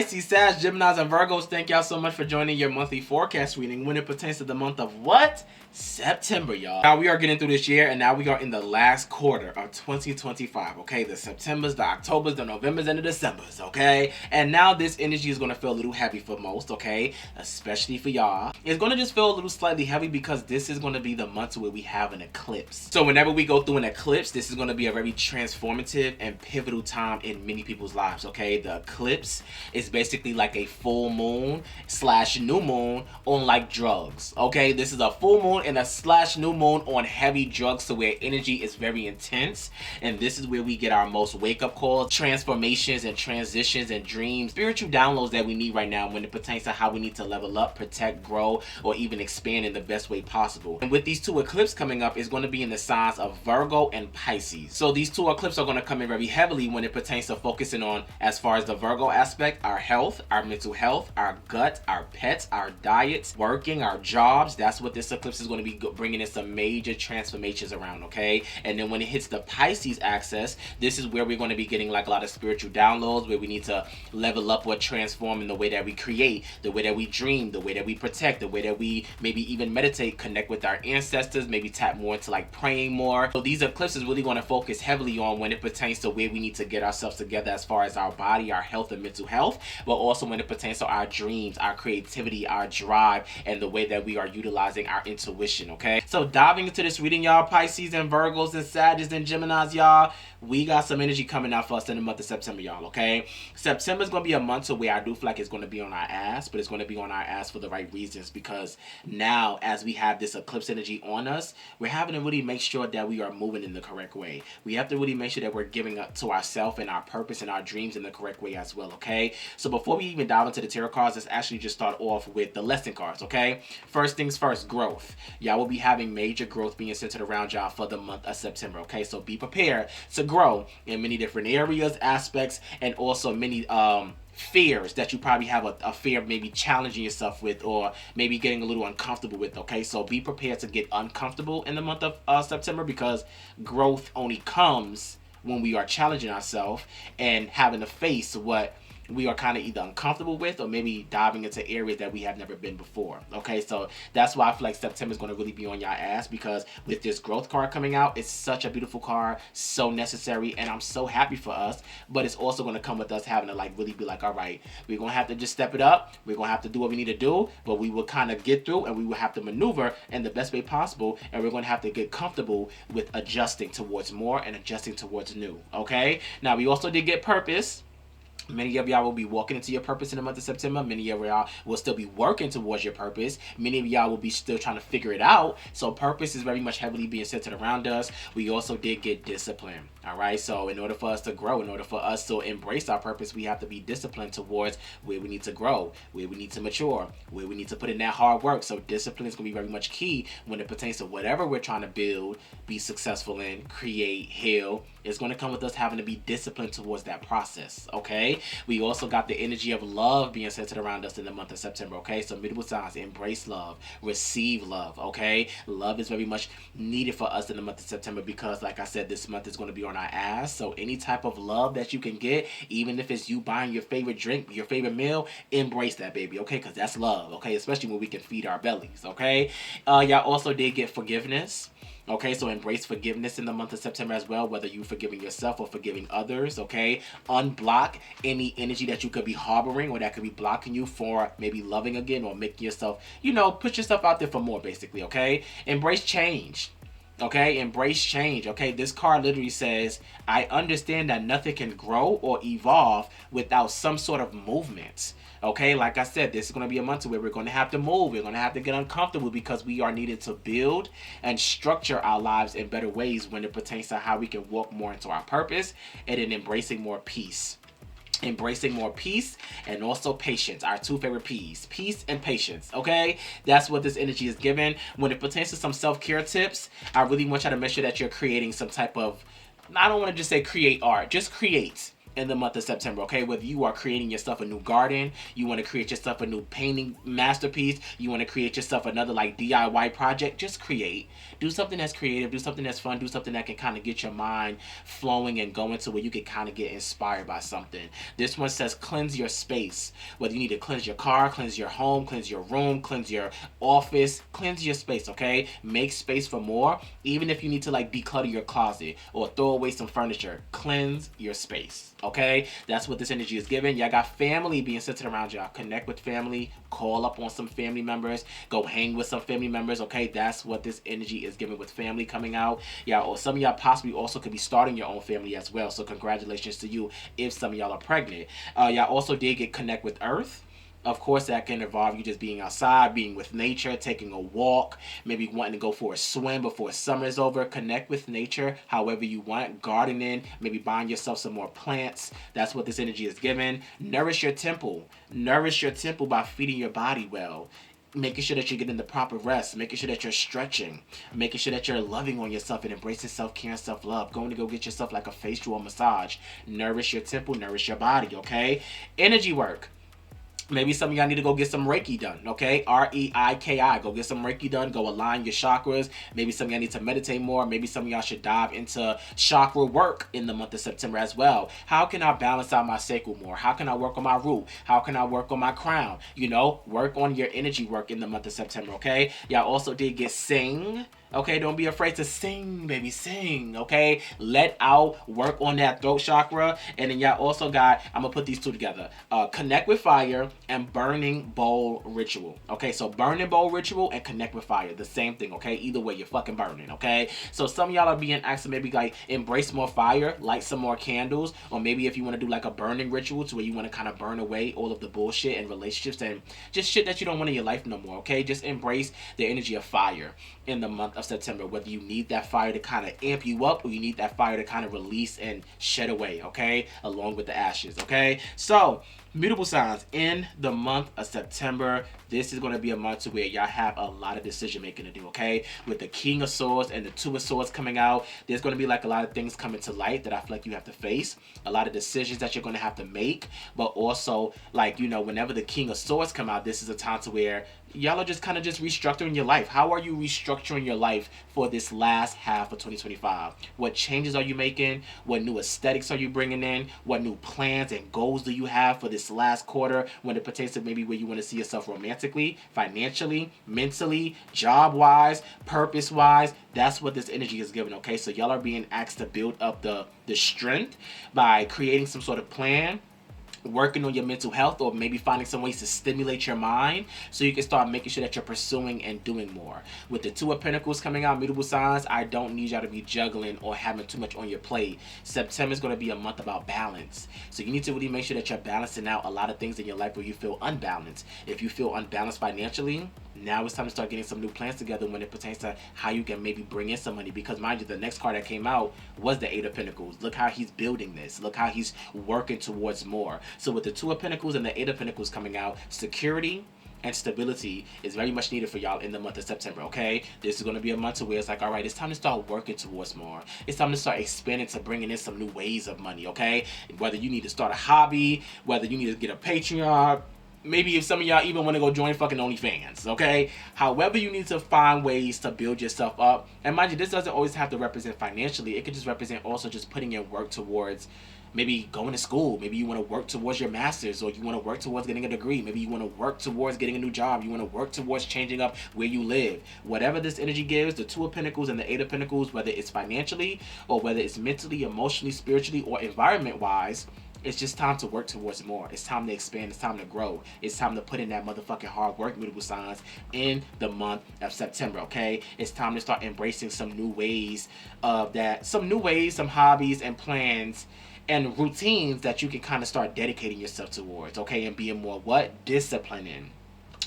Pisces, Sag, Geminis, and Virgos, thank y'all so much for joining your monthly forecast reading when it pertains to the month of what? September, y'all. Now we are getting through this year, and now we are in the last quarter of 2025, okay? The Septembers, the Octobers, the Novembers, and the Decembers, okay? And now this energy is going to feel a little heavy for most, okay? Especially for y'all. It's going to just feel a little slightly heavy because this is going to be the month where we have an eclipse. So whenever we go through an eclipse, this is going to be a very transformative and pivotal time in many people's lives, okay? The eclipse is basically like a full moon / new moon on like drugs, okay? This is a full moon and a / new moon on heavy drugs, so where energy is very intense, and this is where we get our most wake-up calls, transformations and transitions and dreams, spiritual downloads that we need right now when it pertains to how we need to level up, protect, grow, or even expand in the best way possible. And with these two eclipses coming up, it's going to be in the signs of Virgo and Pisces. So these two eclipses are going to come in very heavily when it pertains to focusing on, as far as the Virgo aspect, our health, our mental health, our gut, our pets, our diets, working, our jobs. That's what this eclipse is going to be bringing in some major transformations around, okay? And then when it hits the Pisces axis, this is where we're going to be getting like a lot of spiritual downloads, where we need to level up or transform in the way that we create, the way that we dream, the way that we protect, the way that we maybe even meditate, connect with our ancestors, maybe tap more into like praying more. So these eclipses really want to focus heavily on when it pertains to where we need to get ourselves together as far as our body, our health, and mental health, but also when it pertains to our dreams, our creativity, our drive, and the way that we are utilizing our intuition, okay? So diving into this reading, y'all, Pisces and Virgos and Sagittarius and Geminis, y'all, we got some energy coming out for us in the month of September, y'all, okay? September is going to be a month to where I do feel like it's going to be on our ass, but it's going to be on our ass for the right reasons, because now as we have this eclipse energy on us, we're having to really make sure that we are moving in the correct way. We have to really make sure that we're giving up to ourselves and our purpose and our dreams in the correct way as well, okay? So before we even dive into the tarot cards, let's actually just start off with the lesson cards, okay? First things first, growth. Y'all will be having major growth being centered around y'all for the month of September, okay? So be prepared to grow in many different areas, aspects, and also many fears that you probably have a fear of maybe challenging yourself with, or maybe getting a little uncomfortable with, okay? So be prepared to get uncomfortable in the month of September, because growth only comes when we are challenging ourselves and having to face what we are kind of either uncomfortable with, or maybe diving into areas that we have never been before, okay? So that's why I feel like September is going to really be on your ass, because with this growth card coming out, it's such a beautiful card, so necessary, and I'm so happy for us. But it's also going to come with us having to like really be like, all right, we're going to have to just step it up, we're going to have to do what we need to do, but we will kind of get through, and we will have to maneuver in the best way possible, and we're going to have to get comfortable with adjusting towards more and adjusting towards new, okay? Now we also did get purpose. Many of y'all will be walking into your purpose in the month of September. Many of y'all will still be working towards your purpose. Many of y'all will be still trying to figure it out. So purpose is very much heavily being centered around us. We also did get discipline. All right. So in order for us to grow, in order for us to embrace our purpose, we have to be disciplined towards where we need to grow, where we need to mature, where we need to put in that hard work. So discipline is going to be very much key when it pertains to whatever we're trying to build, be successful in, create, heal. It's going to come with us having to be disciplined towards that process, okay? We also got the energy of love being centered around us in the month of September, okay? So multiple signs, embrace love, receive love, okay? Love is very much needed for us in the month of September, because, like I said, this month is going to be on our ass. So any type of love that you can get, even if it's you buying your favorite drink, your favorite meal, embrace that, baby, okay? Because that's love, okay? Especially when we can feed our bellies, okay? Y'all also did get forgiveness. Okay, so embrace forgiveness in the month of September as well, whether you're forgiving yourself or forgiving others, okay? Unblock any energy that you could be harboring or that could be blocking you for maybe loving again or making yourself, put yourself out there for more, basically, okay? Embrace change. Okay, embrace change. Okay, this card literally says, I understand that nothing can grow or evolve without some sort of movement. Okay, like I said, this is going to be a month where we're going to have to move. We're going to have to get uncomfortable, because we are needed to build and structure our lives in better ways when it pertains to how we can walk more into our purpose, and in embracing more peace. Embracing more peace and also patience, our two favorite P's, peace and patience, okay? That's what this energy is given. When it pertains to some self-care tips, I really want you to make sure that you're creating some type of, I don't want to just say create art, just create. in the month of September, okay? Whether you are creating yourself a new garden, you want to create yourself a new painting masterpiece, you want to create yourself another like DIY project, just create. Do something that's creative, do something that's fun, do something that can kind of get your mind flowing and going to where you can kind of get inspired by something. This one says cleanse your space. Whether you need to cleanse your car, cleanse your home, cleanse your room, cleanse your office, cleanse your space, okay? Make space for more. Even if you need to like declutter your closet or throw away some furniture, cleanse your space. Okay, that's what this energy is giving. Y'all got family being centered around y'all. Connect with family, call up on some family members, go hang with some family members. Okay, that's what this energy is giving with family coming out. Yeah, or some of y'all possibly also could be starting your own family as well. So congratulations to you if some of y'all are pregnant. Y'all also did get connect with Earth. Of course, that can involve you just being outside, being with nature, taking a walk, maybe wanting to go for a swim before summer is over. Connect with nature however you want. Gardening, maybe buying yourself some more plants. That's what this energy is giving. Nourish your temple. Nourish your temple by feeding your body well. Making sure that you're getting the proper rest, making sure that you're stretching, making sure that you're loving on yourself and embracing self-care and self-love. Going to go get yourself like a facial or massage. Nourish your temple, nourish your body, okay? Energy work. Maybe some of y'all need to go get some Reiki done, okay? R-E-I-K-I. Go get some Reiki done. Go align your chakras. Maybe some of y'all need to meditate more. Maybe some of y'all should dive into chakra work in the month of September as well. How can I balance out my sacral more? How can I work on my root? How can I work on my crown? You know, work on your energy work in the month of September, okay? Y'all also did get sing. Okay, don't be afraid to sing, baby, sing, okay? Let out, work on that throat chakra. And then y'all also got, I'm going to put these two together, connect with fire and burning bowl ritual. Okay, so burning bowl ritual and connect with fire, the same thing, okay? Either way, you're fucking burning, okay? So some of y'all are being asked to maybe like embrace more fire, light some more candles, or maybe if you want to do like a burning ritual to where you want to kind of burn away all of the bullshit and relationships and just shit that you don't want in your life no more, okay? Just embrace the energy of fire in the month of September, whether you need that fire to kind of amp you up or you need that fire to kind of release and shed away, okay, along with the ashes, okay? So mutable signs in the month of September, this is going to be a month where y'all have a lot of decision making to do, okay? With the King of Swords and the Two of Swords coming out, there's going to be like a lot of things coming to light that I feel like you have to face, a lot of decisions that you're going to have to make, but also like, you know, whenever the King of Swords come out, this is a time to where y'all are just kind of just restructuring your life. How are you restructuring your life for this last half of 2025? What changes are you making? What new aesthetics are you bringing in? What new plans and goals do you have for this last quarter when it pertains to maybe where you want to see yourself romantically, financially, mentally, job-wise, purpose-wise? That's what this energy is giving, okay? So y'all are being asked to build up the strength by creating some sort of plan, working on your mental health, or maybe finding some ways to stimulate your mind so you can start making sure that you're pursuing and doing more. With the Two of Pentacles coming out, mutable signs, I don't need y'all to be juggling or having too much on your plate. September is going to be a month about balance. So you need to really make sure that you're balancing out a lot of things in your life where you feel unbalanced. If you feel unbalanced financially, now it's time to start getting some new plans together when it pertains to how you can maybe bring in some money. Because mind you, the next card that came out was the Eight of Pentacles. Look how he's building this. Look how he's working towards more. So with the Two of Pentacles and the Eight of Pentacles coming out, security and stability is very much needed for y'all in the month of September, okay? This is going to be a month where it's like, all right, it's time to start working towards more. It's time to start expanding to bringing in some new ways of money, okay? Whether you need to start a hobby, whether you need to get a Patreon, maybe if some of y'all even want to go join fucking OnlyFans, okay? However, you need to find ways to build yourself up. And mind you, this doesn't always have to represent financially. It could just represent also just putting in work towards maybe going to school. Maybe you want to work towards your master's, or you want to work towards getting a degree. Maybe you want to work towards getting a new job. You want to work towards changing up where you live. Whatever this energy gives, the Two of Pentacles and the Eight of Pentacles, whether it's financially or whether it's mentally, emotionally, spiritually, or environment-wise, it's just time to work towards more. It's time to expand. It's time to grow. It's time to put in that motherfucking hard work, mutable signs, in the month of September, okay? It's time to start embracing some new ways of that, some new ways, some hobbies and plans and routines that you can kind of start dedicating yourself towards, okay? And being more what? Disciplining.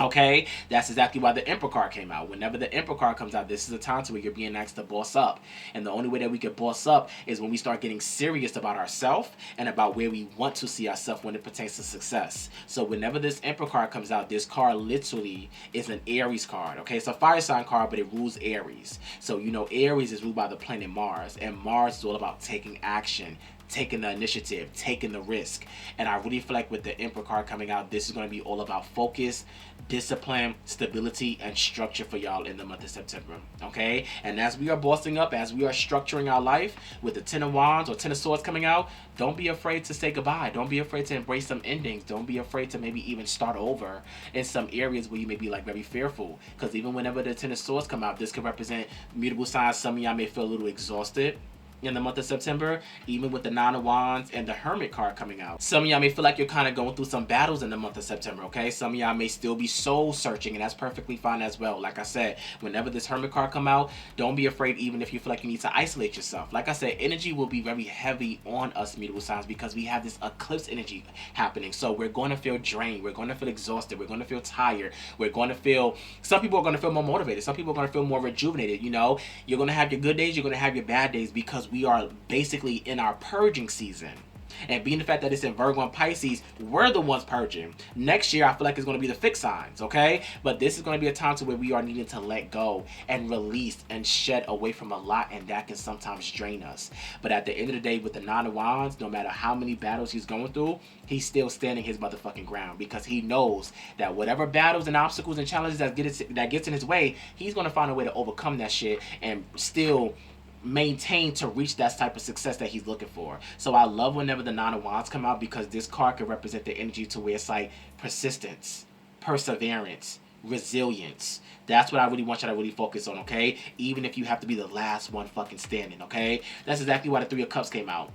Okay, that's exactly why the Emperor card came out. Whenever the Emperor card comes out, this is a time to where you're being asked to boss up. And the only way that we can boss up is when we start getting serious about ourselves and about where we want to see ourselves when it pertains to success. So whenever this Emperor card comes out, this card literally is an Aries card. Okay, it's a fire sign card, but it rules Aries. So, you know, Aries is ruled by the planet Mars. And Mars is all about taking action, taking the initiative, taking the risk. And I really feel like with the Emperor card coming out, this is going to be all about focus, discipline, stability, and structure for y'all in the month of September. Okay? And as we are bossing up, as we are structuring our life with the Ten of Wands or Ten of Swords coming out, don't be afraid to say goodbye. Don't be afraid to embrace some endings. Don't be afraid to maybe even start over in some areas where you may be like very fearful. Because even whenever the Ten of Swords come out, this could represent mutable signs. Some of y'all may feel a little exhausted in the month of September, even with the Nine of Wands and the Hermit card coming out. Some of y'all may feel like you're kind of going through some battles in the month of September, okay? Some of y'all may still be soul searching, and that's perfectly fine as well. Like I said, whenever this Hermit card come out, don't be afraid even if you feel like you need to isolate yourself. Like I said, energy will be very heavy on us mutable signs because we have this eclipse energy happening. So we're going to feel drained. We're going to feel exhausted. We're going to feel tired. We're going to feel, some people are going to feel more motivated. Some people are going to feel more rejuvenated, you know? You're going to have your good days. You're going to have your bad days because we are basically in our purging season. And being the fact that it's in Virgo and Pisces, we're the ones purging. Next year, I feel like it's going to be the fixed signs, okay? But this is going to be a time to where we are needing to let go and release and shed away from a lot, and that can sometimes drain us. But at the end of the day, with the Nine of Wands, no matter how many battles he's going through, he's still standing his motherfucking ground because he knows that whatever battles and obstacles and challenges that gets in his way, he's going to find a way to overcome that shit and still maintain to reach that type of success that he's looking for. So I love whenever the Nine of Wands come out because this card can represent the energy to where it's like persistence, perseverance, resilience. That's what I really want you to really focus on, okay? Even if you have to be the last one fucking standing, okay? That's exactly why the Three of Cups came out.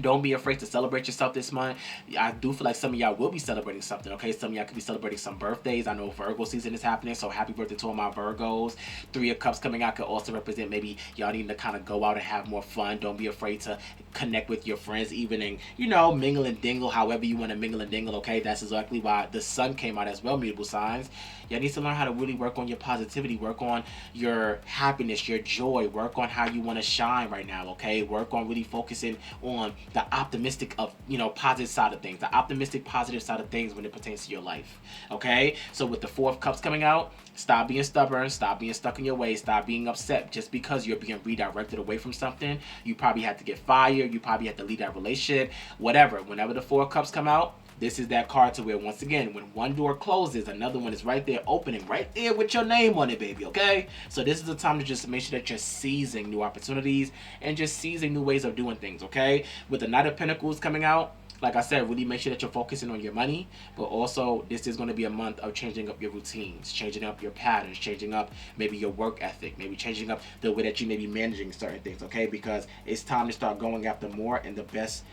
Don't be afraid to celebrate yourself this month. I do feel like some of y'all will be celebrating something, okay? Some of y'all could be celebrating some birthdays. I know Virgo season is happening, so happy birthday to all my Virgos. Three of Cups coming out could also represent maybe y'all need to kind of go out and have more fun. Don't be afraid to connect with your friends, even in, you know, mingle and dingle, however you want to mingle and dingle, okay? That's exactly why the Sun came out as well, mutable signs. Y'all need to learn how to really work on your positivity, work on your happiness, your joy, work on how you want to shine right now, okay? Work on really focusing on the optimistic of, you know, positive side of things, the optimistic positive side of things when it pertains to your life, okay? So with the Four of Cups coming out, stop being stubborn, stop being stuck in your ways, stop being upset just because you're being redirected away from something. You probably had to get fired, you probably had to leave that relationship, whatever. Whenever the Four of Cups come out, this is that card to where, once again, when one door closes, another one is right there opening, right there with your name on it, baby, okay? So this is the time to just make sure that you're seizing new opportunities and just seizing new ways of doing things, okay? With the Knight of Pentacles coming out, like I said, really make sure that you're focusing on your money, but also this is going to be a month of changing up your routines, changing up your patterns, changing up maybe your work ethic, maybe changing up the way that you may be managing certain things, okay? Because it's time to start going after more in the best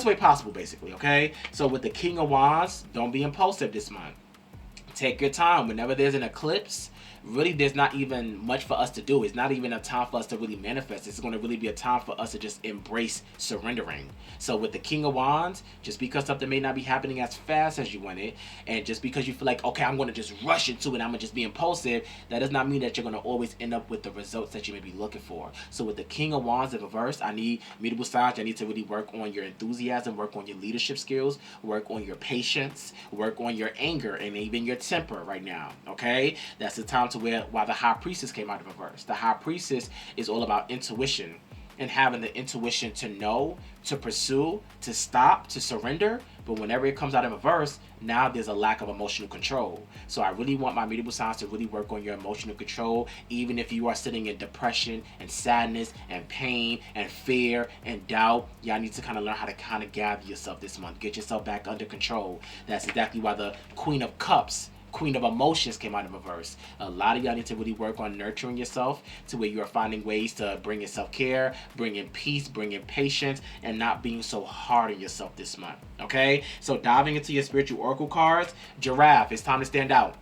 way possible, basically, okay? So with the King of Wands, don't be impulsive this month. Take your time. Whenever there's an eclipse, really there's not even much for us to do. It's not even a time for us to really manifest. It's going to really be a time for us to just embrace surrendering. So with the King of Wands, just because something may not be happening as fast as you want it, and just because you feel like, okay, I'm going to just rush into it, I'm going to just be impulsive, that does not mean that you're going to always end up with the results that you may be looking for. So with the King of Wands in reverse, I need mutable signs. I need to really work on your enthusiasm, work on your leadership skills, work on your patience, work on your anger, and even your temper right now, okay? That's the time to why the High Priestess came out of reverse. The High Priestess is all about intuition and having the intuition to know, to pursue, to stop, to surrender. But whenever it comes out in reverse, now there's a lack of emotional control. So I really want my mutable signs to really work on your emotional control, even if you are sitting in depression and sadness and pain and fear and doubt. Y'all need to kind of learn how to kind of gather yourself this month. Get yourself back under control. That's exactly why the Queen of Cups, Queen of Emotions, came out in reverse. A lot of y'all need to really work on nurturing yourself to where you are finding ways to bring in self-care, bring in peace, bring in patience, and not being so hard on yourself this month, okay? So diving into your spiritual oracle cards, Giraffe, it's time to stand out.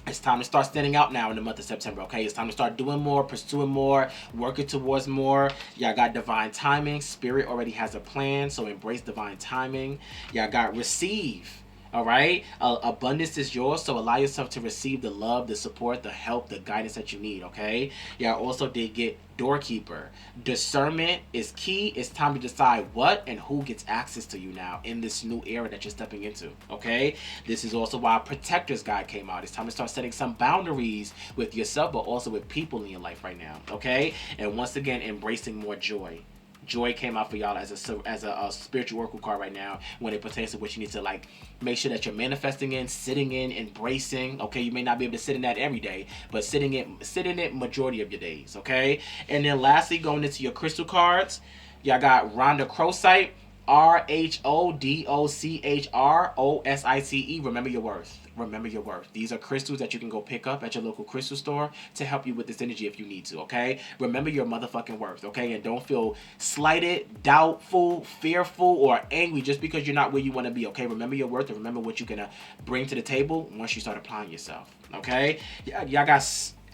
It's time to start standing out now in the month of September, okay? It's time to start doing more, pursuing more, working towards more. Y'all got divine timing. Spirit already has a plan, so embrace divine timing. Y'all got receive. All right, abundance is yours, so allow yourself to receive the love, the support, the help, the guidance that you need, okay? Yeah, also did get doorkeeper. Discernment is key. It's time to decide what and who gets access to you now in this new era that you're stepping into, okay? This is also why protector's guide came out. It's time to start setting some boundaries with yourself, but also with people in your life right now, okay? And once again, embracing more joy. Joy came out for y'all as a spiritual oracle card right now when it pertains to what you need to like make sure that you're manifesting in, sitting in, embracing. Okay, you may not be able to sit in that every day, but sit in it majority of your days. Okay, and then lastly, going into your crystal cards, y'all got Rhonda Crocite, RHODOCHROSITE. Remember your worth. Remember your worth. These are crystals that you can go pick up at your local crystal store to help you with this energy if you need to, okay? Remember your motherfucking worth, okay? And don't feel slighted, doubtful, fearful, or angry just because you're not where you want to be, okay? Remember your worth and remember what you can bring to the table once you start applying yourself, okay? Y'all got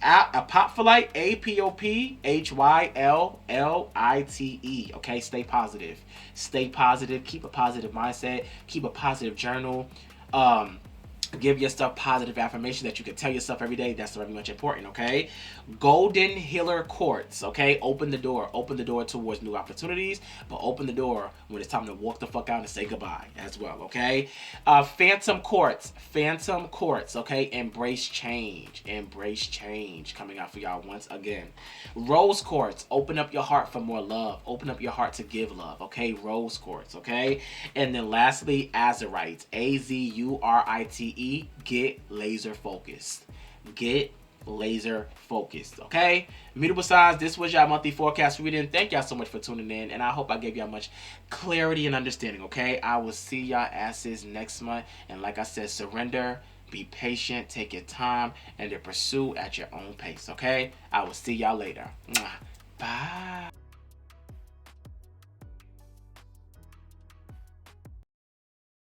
Apophyllite, APOPHYLLITE. Okay, stay positive. Stay positive. Keep a positive mindset. Keep a positive journal. Give yourself positive affirmation that you can tell yourself every day. That's very much important, okay? Golden Healer Quartz, okay? Open the door. Open the door towards new opportunities, but open the door when it's time to walk the fuck out and say goodbye as well, okay? Phantom Quartz. Phantom Quartz, okay? Embrace change. Embrace change. Coming out for y'all once again. Rose Quartz. Open up your heart for more love. Open up your heart to give love, okay? Rose Quartz, okay? And then lastly, Azurite. AZURITE. Get laser focused. Get laser focused, okay? Immutable signs, this was y'all monthly forecast reading. Thank y'all so much for tuning in, and I hope I gave y'all much clarity and understanding, okay? I will see y'all asses next month, and like I said, surrender, be patient, take your time, and then pursue at your own pace, okay? I will see y'all later. Bye.